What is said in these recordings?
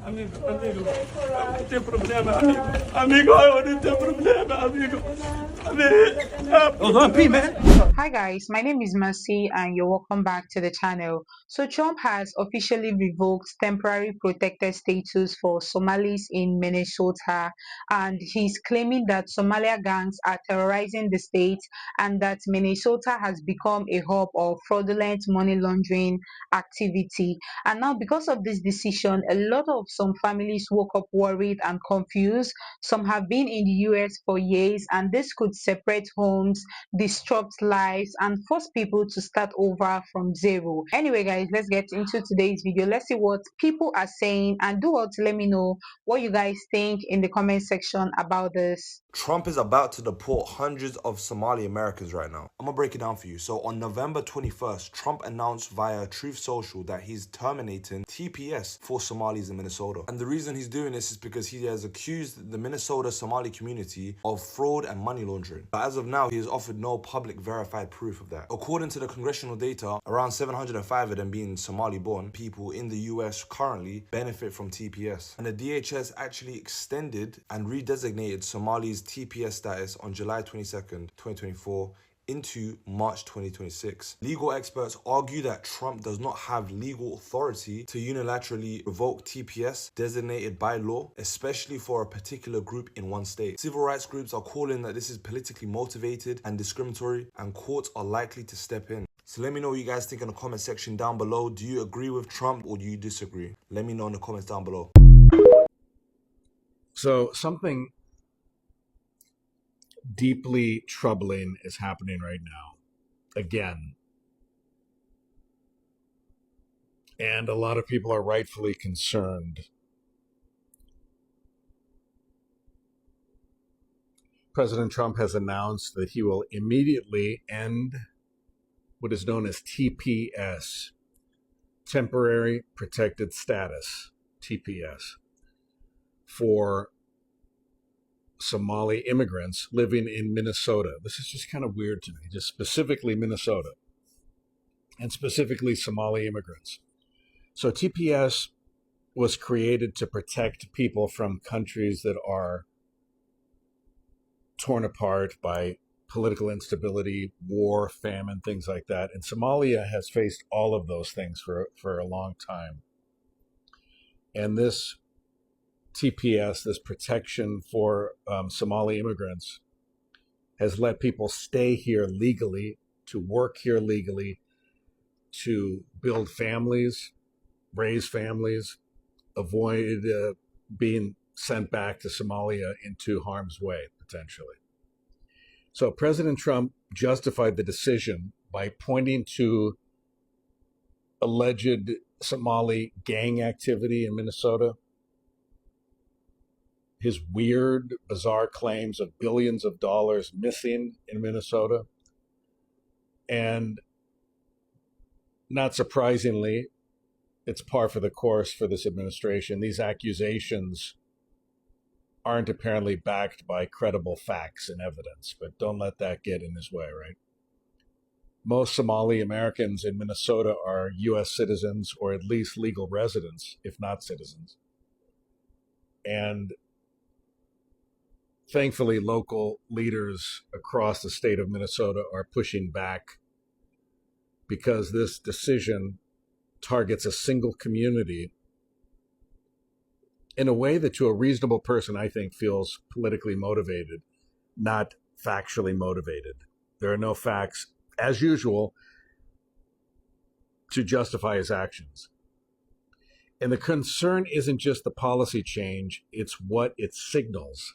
Amigo, amigo, não tem problema, amigo. Amigo, eu não tenho problema, amigo. Amigo. Man. Hi guys, my name is Mercy and you're welcome back to the channel. So Trump has officially revoked temporary protected status for Somalis in Minnesota, and he's claiming that Somalia gangs are terrorizing the state and that Minnesota has become a hub of fraudulent money laundering activity. And now because of this decision, a lot of some families woke up worried and confused. Some have been in the US for years, and this could separate homes, disrupt lives, and force people to start over from zero. Anyway guys, let's get into today's video. Let's see what people are saying, and do well to let me know what you guys think in the comment section about this. Trump is about to deport hundreds of Somali Americans right now. I'm gonna break it down for you. So on November 21st, Trump announced via Truth Social that he's terminating TPS for Somalis in Minnesota. And the reason he's doing this is because he has accused the Minnesota Somali community of fraud and money laundering. But as of now, he has offered no public verified proof of that. According to the congressional data, around 705 of them being Somali-born people in the US currently benefit from TPS. And the DHS actually extended and redesignated Somalis TPS status on July 22nd, 2024 into March 2026. Legal experts argue that Trump does not have legal authority to unilaterally revoke TPS designated by law, especially for a particular group in one state. Civil rights groups are calling that this is politically motivated and discriminatory, and courts are likely to step in. So let me know what you guys think in the comment section down below. Do you agree with Trump or do you disagree? Let me know in the comments down below. So something deeply troubling is happening right now, again. And a lot of people are rightfully concerned. President Trump has announced that he will immediately end what is known as TPS, Temporary Protected Status, TPS, for Somali immigrants living in Minnesota. This is just kind of weird to me, just specifically Minnesota, and specifically Somali immigrants. So TPS was created to protect people from countries that are torn apart by political instability, war, famine, things like that. And Somalia has faced all of those things for a long time. And this TPS, this protection for Somali immigrants, has let people stay here legally, to work here legally, to build families, raise families, avoid being sent back to Somalia into harm's way, potentially. So President Trump justified the decision by pointing to alleged Somali gang activity in Minnesota, his weird, bizarre claims of billions of dollars missing in Minnesota. And not surprisingly, it's par for the course for this administration. These accusations aren't apparently backed by credible facts and evidence, but don't let that get in his way, right? Most Somali Americans in Minnesota are U.S. citizens, or at least legal residents, if not citizens. And thankfully, local leaders across the state of Minnesota are pushing back, because this decision targets a single community in a way that, to a reasonable person, I think feels politically motivated, not factually motivated. There are no facts, as usual, to justify his actions. And the concern isn't just the policy change, it's what it signals.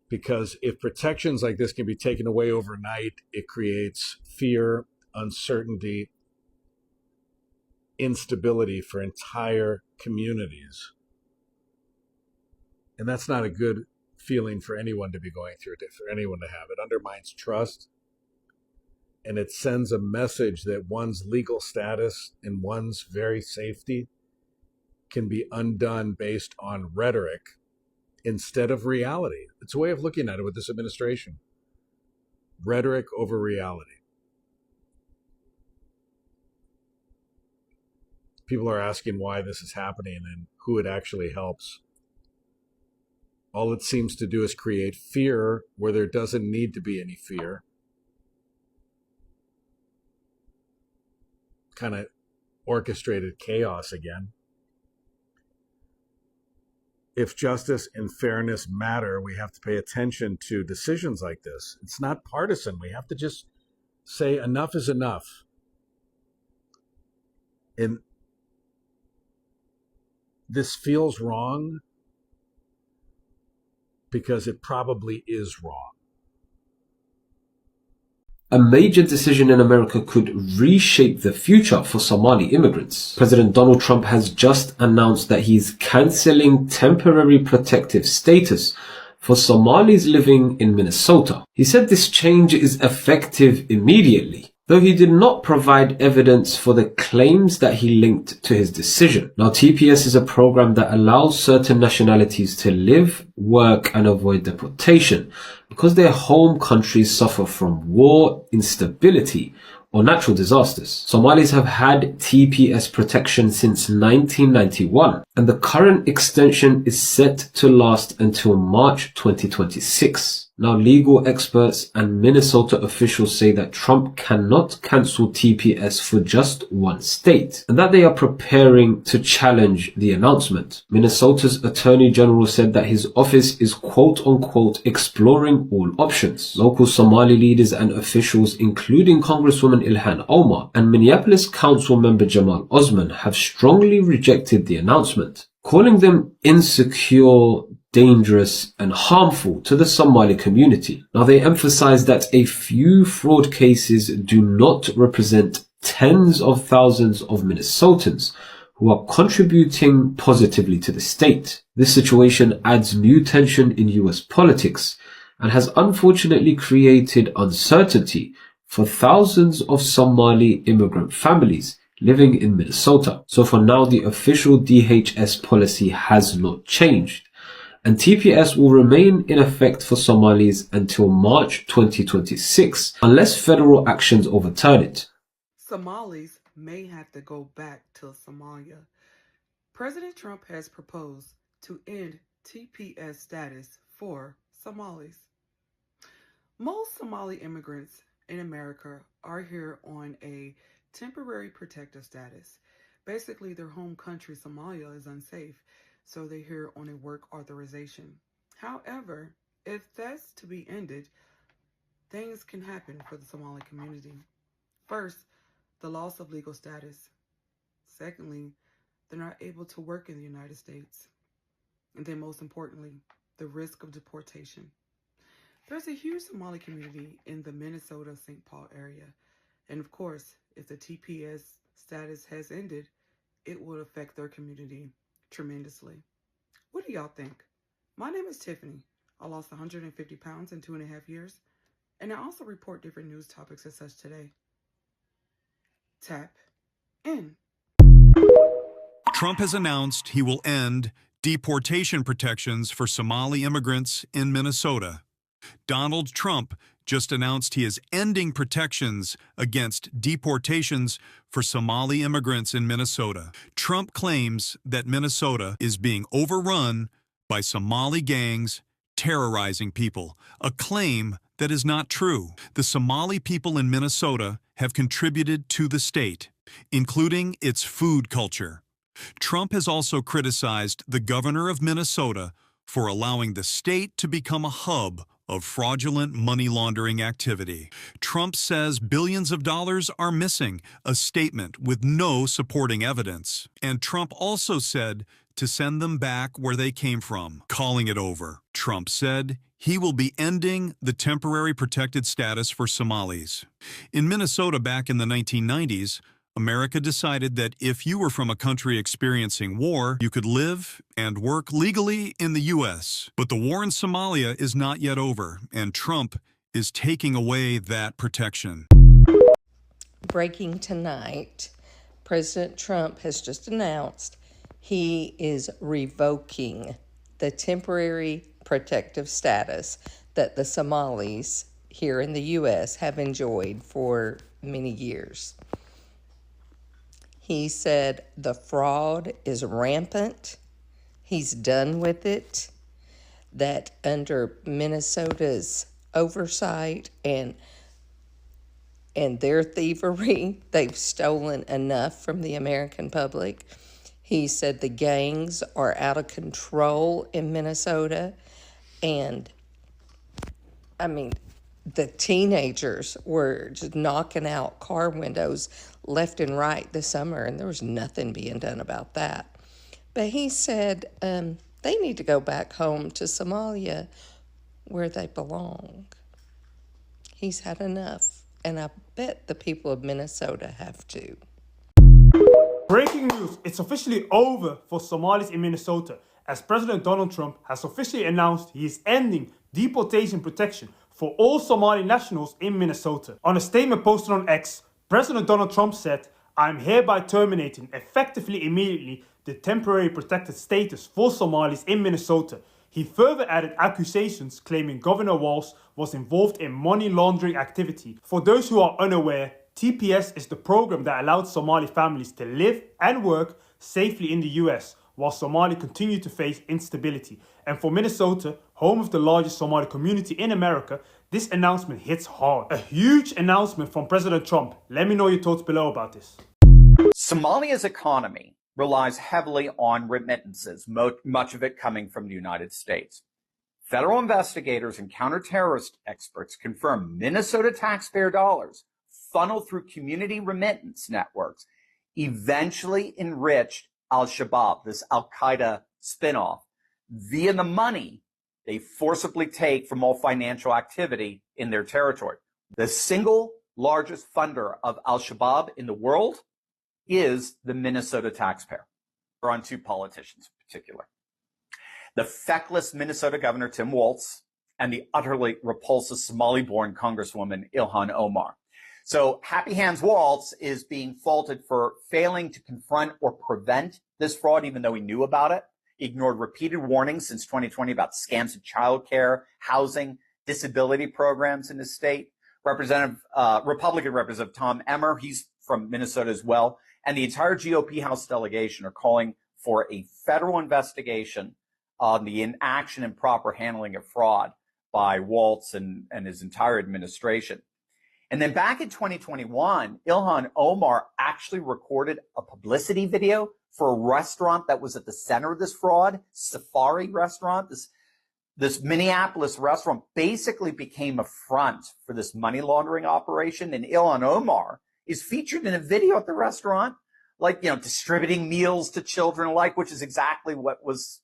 Because if protections like this can be taken away overnight, it creates fear, uncertainty, instability for entire communities. And that's not a good feeling for anyone to be going through, for anyone to have. It undermines trust, and it sends a message that one's legal status and one's very safety can be undone based on rhetoric instead of reality. It's a way of looking at it with this administration. Rhetoric over reality. people are asking why this is happening and who it actually helps. All it seems to do is create fear where there doesn't need to be any fear. Kind of orchestrated chaos again. If justice and fairness matter, we have to pay attention to decisions like this. It's not partisan. We have to just say enough is enough. And this feels wrong because it probably is wrong. A major decision in America could reshape the future for Somali immigrants. President Donald Trump has just announced that he's cancelling temporary protective status for Somalis living in Minnesota. He said this change is effective immediately, though he did not provide evidence for the claims that he linked to his decision. Now, TPS is a program that allows certain nationalities to live, work, and avoid deportation because their home countries suffer from war, instability, or natural disasters. Somalis have had TPS protection since 1991, and the current extension is set to last until March 2026. Now, legal experts and Minnesota officials say that Trump cannot cancel TPS for just one state, and that they are preparing to challenge the announcement. Minnesota's Attorney General said that his office is quote-unquote exploring all options. Local Somali leaders and officials, including Congresswoman Ilhan Omar and Minneapolis Council member Jamal Osman, have strongly rejected the announcement, calling them insecure, dangerous, and harmful to the Somali community. Now, they emphasize that a few fraud cases do not represent tens of thousands of Minnesotans who are contributing positively to the state. This situation adds new tension in US politics and has unfortunately created uncertainty for thousands of Somali immigrant families living in Minnesota. So for now, the official DHS policy has not changed, and TPS will remain in effect for Somalis until March 2026, unless federal actions overturn it. Somalis may have to go back to Somalia. President Trump has proposed to end TPS status for Somalis. Most Somali immigrants in America are here on a temporary protective status. Basically, their home country, Somalia, is unsafe, so they're here on a work authorization. However, if that's to be ended, things can happen for the Somali community. First, the loss of legal status. Secondly, they're not able to work in the United States. And then most importantly, the risk of deportation. There's a huge Somali community in the Minnesota-St. Paul area. And of course, if the TPS status has ended, it will affect their community tremendously. What do y'all think? My name is Tiffany. I lost 150 pounds in 2.5 years. And I also report different news topics as such today. Tap in. Trump has announced he will end deportation protections for Somali immigrants in Minnesota. Donald Trump just announced he is ending protections against deportations for Somali immigrants in Minnesota. Trump claims that Minnesota is being overrun by Somali gangs terrorizing people, a claim that is not true. The Somali people in Minnesota have contributed to the state, including its food culture. Trump has also criticized the governor of Minnesota for allowing the state to become a hub of fraudulent money laundering activity. Trump says billions of dollars are missing, a statement with no supporting evidence. And Trump also said to send them back where they came from, calling it over. Trump said he will be ending the temporary protected status for Somalis. In Minnesota back in the 1990s, America decided that if you were from a country experiencing war, you could live and work legally in the U.S. But the war in Somalia is not yet over, and Trump is taking away that protection. Breaking tonight, President Trump has just announced he is revoking the temporary protective status that the Somalis here in the U.S. have enjoyed for many years. He said the fraud is rampant. He's done with it. That under Minnesota's oversight and their thievery, they've stolen enough from the American public. He said the gangs are out of control in Minnesota. And, I mean, the teenagers were just knocking out car windows left and right this summer, and there was nothing being done about that. But he said they need to go back home to Somalia where they belong. He's had enough, and I bet the people of Minnesota have too. Breaking news, it's officially over for Somalis in Minnesota, as President Donald Trump has officially announced he is ending deportation protection for all Somali nationals in Minnesota. On a statement posted on X, President Donald Trump said, "I am hereby terminating effectively immediately the temporary protected status for Somalis in Minnesota." He further added accusations claiming Governor Walz was involved in money laundering activity. For those who are unaware, TPS is the program that allowed Somali families to live and work safely in the US, while Somali continue to face instability. And for Minnesota, home of the largest Somali community in America, this announcement hits hard. A huge announcement from President Trump. Let me know your thoughts below about this. Somalia's economy relies heavily on remittances, much of it coming from the United States. Federal investigators and counterterrorist experts confirm Minnesota taxpayer dollars funneled through community remittance networks eventually enriched al-Shabaab, this al-Qaeda spinoff, via the money they forcibly take from all financial activity in their territory. The single largest funder of al-Shabaab in the world is the Minnesota taxpayer, or on two politicians in particular. The feckless Minnesota Governor Tim Walz and the utterly repulsive Somali-born Congresswoman Ilhan Omar. So Happy Hands Walz is being faulted for failing to confront or prevent this fraud, even though he knew about it. He ignored repeated warnings since 2020 about scams in childcare, housing, disability programs in the state. Republican Representative Tom Emmer, he's from Minnesota as well, and the entire GOP House delegation are calling for a federal investigation on the inaction and proper handling of fraud by Walz and his entire administration. And then back in 2021, Ilhan Omar actually recorded a publicity video for a restaurant that was at the center of this fraud, Safari Restaurant. This Minneapolis restaurant basically became a front for this money laundering operation. And Ilhan Omar is featured in a video at the restaurant, like, distributing meals to children alike, which is exactly what was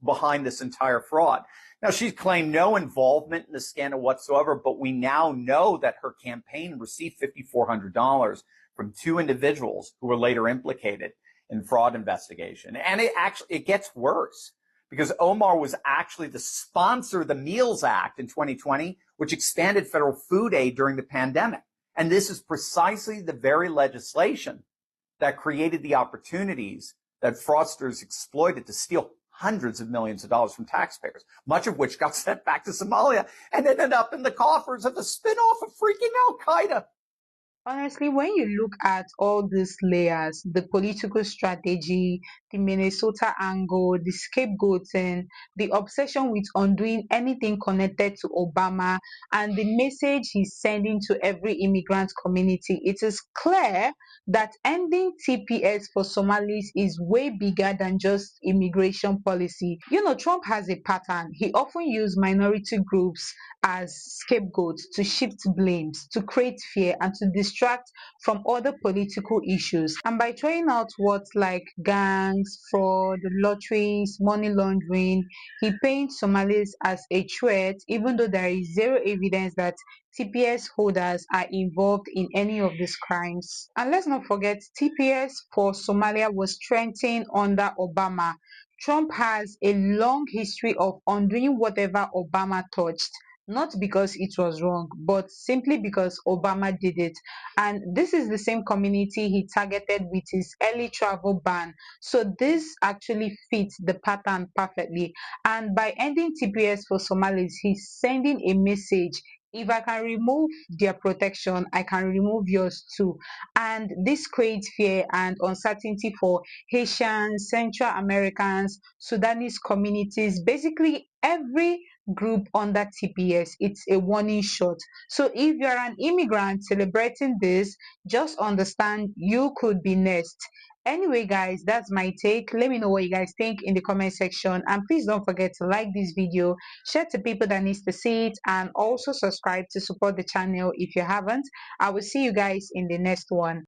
behind this entire fraud. Now, she's claimed no involvement in the scandal whatsoever, but we now know that her campaign received $5,400 from two individuals who were later implicated in fraud investigation. And it gets worse, because Omar was actually the sponsor of the Meals Act in 2020, which expanded federal food aid during the pandemic. And this is precisely the very legislation that created the opportunities that fraudsters exploited to steal hundreds of millions of dollars from taxpayers, much of which got sent back to Somalia and ended up in the coffers of the spinoff of freaking Al-Qaeda. Honestly, when you look at all these layers, the political strategy, the Minnesota angle, the scapegoating, the obsession with undoing anything connected to Obama, and the message he's sending to every immigrant community, it is clear that ending TPS for Somalis is way bigger than just immigration policy. Trump has a pattern. He often uses minority groups as scapegoats to shift blames, to create fear, and to distract from other political issues. And by throwing out words like gangs, fraud, lotteries, money laundering, he paints Somalis as a threat, even though there is zero evidence that TPS holders are involved in any of these crimes. And let's not forget, TPS for Somalia was strengthened under Obama. Trump has a long history of undoing whatever Obama touched, not because it was wrong, but simply because Obama did it. And this is the same community he targeted with his early travel ban. So this actually fits the pattern perfectly. And by ending TPS for Somalis, he's sending a message, If I can remove their protection, I can remove yours too. And this creates fear and uncertainty for Haitians, Central Americans, Sudanese communities, basically every group under TPS. It's a warning shot. So if you're an immigrant celebrating this, just understand you could be next. Anyway, guys, that's my take. Let me know what you guys think in the comment section. And please don't forget to like this video, share to people that needs to see it, and also subscribe to support the channel if you haven't. I will see you guys in the next one.